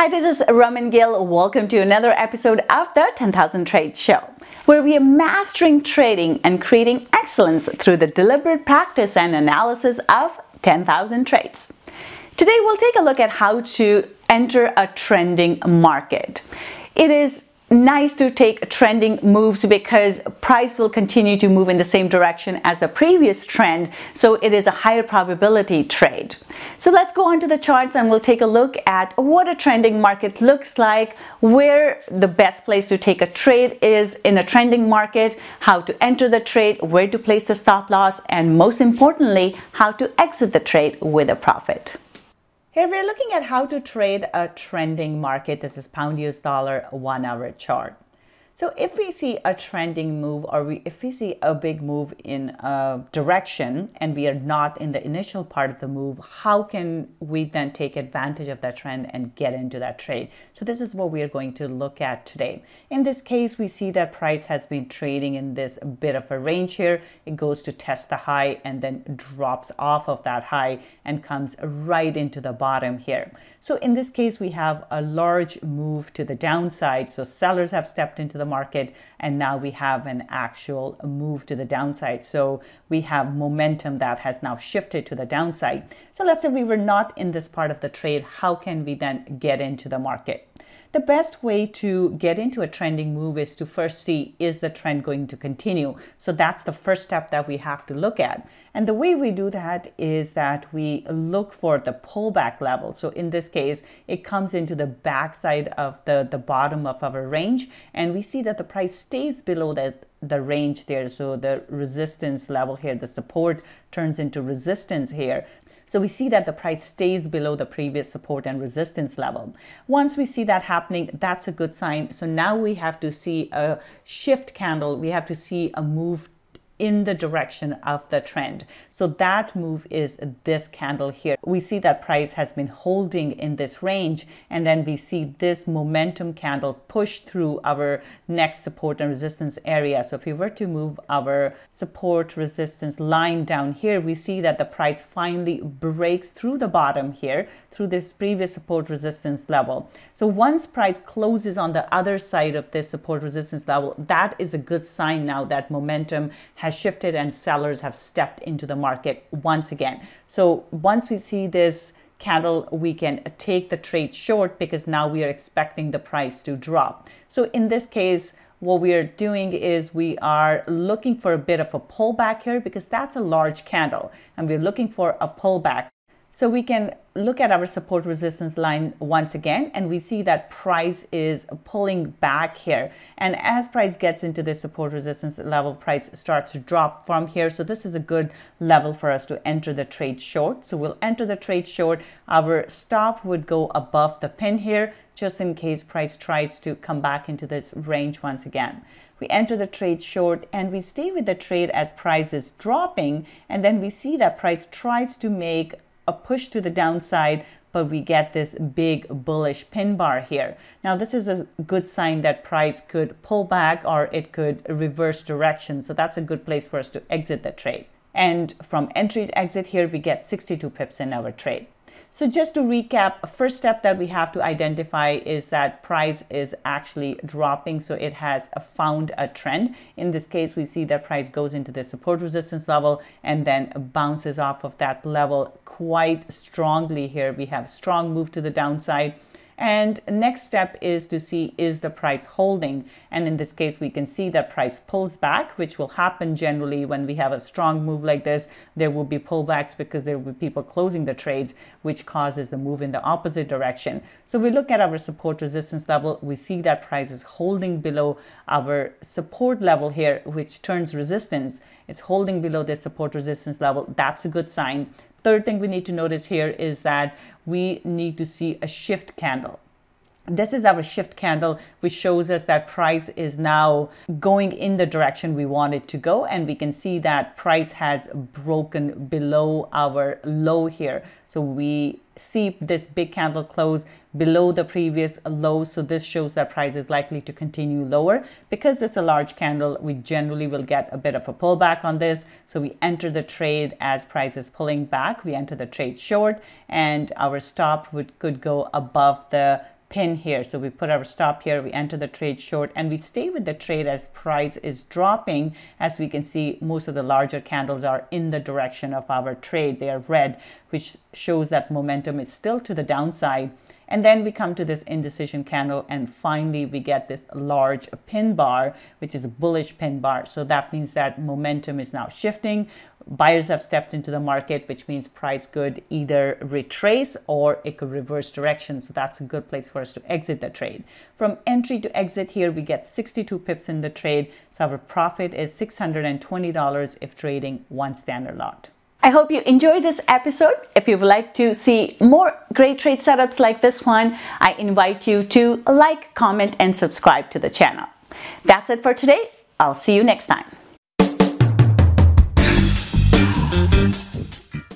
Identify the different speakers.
Speaker 1: Hi, this is Raman Gill. Welcome to another episode of the 10,000 Trades Show, where we are mastering trading and creating excellence through the deliberate practice and analysis of 10,000 trades. Today, we'll take a look at how to enter a trending market. It is nice to take trending moves because price will continue to move in the same direction as the previous trend, so it is a higher probability trade. So let's go on to the charts and we'll take a look at what a trending market looks like, where the best place to take a trade is in a trending market, how to enter the trade, where to place the stop loss, and most importantly, how to exit the trade with a profit. Here we're looking at how to trade a trending market. This is pound US dollar 1 hour chart. So if we see a trending move, or if we see a big move in a direction and we are not in the initial part of the move, how can we then take advantage of that trend and get into that trade? So this is what we are going to look at today. In this case, we see that price has been trading in this bit of a range here. It goes to test the high and then drops off of that high and comes right into the bottom here. So in this case, we have a large move to the downside. So sellers have stepped into the market and now we have an actual move to the downside. So we have momentum that has now shifted to the downside. So let's say we were not in this part of the trade. How can we then get into the market? The best way to get into a trending move is to first see, is the trend going to continue? So that's the first step that we have to look at. And the way we do that is that we look for the pullback level. So in this case, it comes into the backside of the bottom of our range. And we see that the price stays below the range there. So the resistance level here, the support turns into resistance here. So we see that the price stays below the previous support and resistance level. Once we see that happening, that's a good sign. So now we have to see a shift candle. We have to see a move in the direction of the trend. So that move is this candle here. We see that price has been holding in this range, and then we see this momentum candle push through our next support and resistance area. So if we were to move our support resistance line down here, we see that the price finally breaks through the bottom here, through this previous support resistance level. So once price closes on the other side of this support resistance level, that is a good sign now that momentum has shifted and sellers have stepped into the market once again. So once we see this candle, we can take the trade short because now we are expecting the price to drop. So in this case, what we are doing is we are looking for a bit of a pullback here because that's a large candle and we're looking for a pullback. So we can look at our support resistance line once again, and we see that price is pulling back here. And as price gets into this support resistance level, price starts to drop from here. So this is a good level for us to enter the trade short. So we'll enter the trade short. Our stop would go above the pin here, just in case price tries to come back into this range once again. We enter the trade short and we stay with the trade as price is dropping. And then we see that price tries to make a push to the downside, but we get this big bullish pin bar here. Now this is a good sign that price could pull back or it could reverse direction. So that's a good place for us to exit the trade. And from entry to exit here, we get 62 pips in our trade. So just to recap, first step that we have to identify is that price is actually dropping. So it has found a trend. In this case, we see that price goes into the support resistance level and then bounces off of that level quite strongly here. We have strong move to the downside. And next step is to see, is the price holding? And in this case, we can see that price pulls back, which will happen generally when we have a strong move like this. There will be pullbacks because there will be people closing the trades, which causes the move in the opposite direction. So we look at our support resistance level. We see that price is holding below our support level here, which turns resistance. It's holding below this support resistance level. That's a good sign. Third thing we need to notice here is that we need to see a shift candle. This is our shift candle, which shows us that price is now going in the direction we want it to go. And we can see that price has broken below our low here. So we see this big candle close below the previous low. So this shows that price is likely to continue lower. Because it's a large candle, we generally will get a bit of a pullback on this. So we enter the trade as price is pulling back. We enter the trade short and our stop could go above the pin here. So we put our stop here, we enter the trade short, and we stay with the trade as price is dropping. As we can see, most of the larger candles are in the direction of our trade. They are red, which shows that momentum is still to the downside. And then we come to this indecision candle, and finally we get this large pin bar, which is a bullish pin bar. So that means that momentum is now shifting. Buyers have stepped into the market, which means price could either retrace or it could reverse direction. So that's a good place for us to exit the trade. From entry to exit here, we get 62 pips in the trade. So our profit is $620 if trading one standard lot. I hope you enjoyed this episode. If you would like to see more great trade setups like this one, I invite you to like, comment, and subscribe to the channel. That's it for today. I'll see you next time.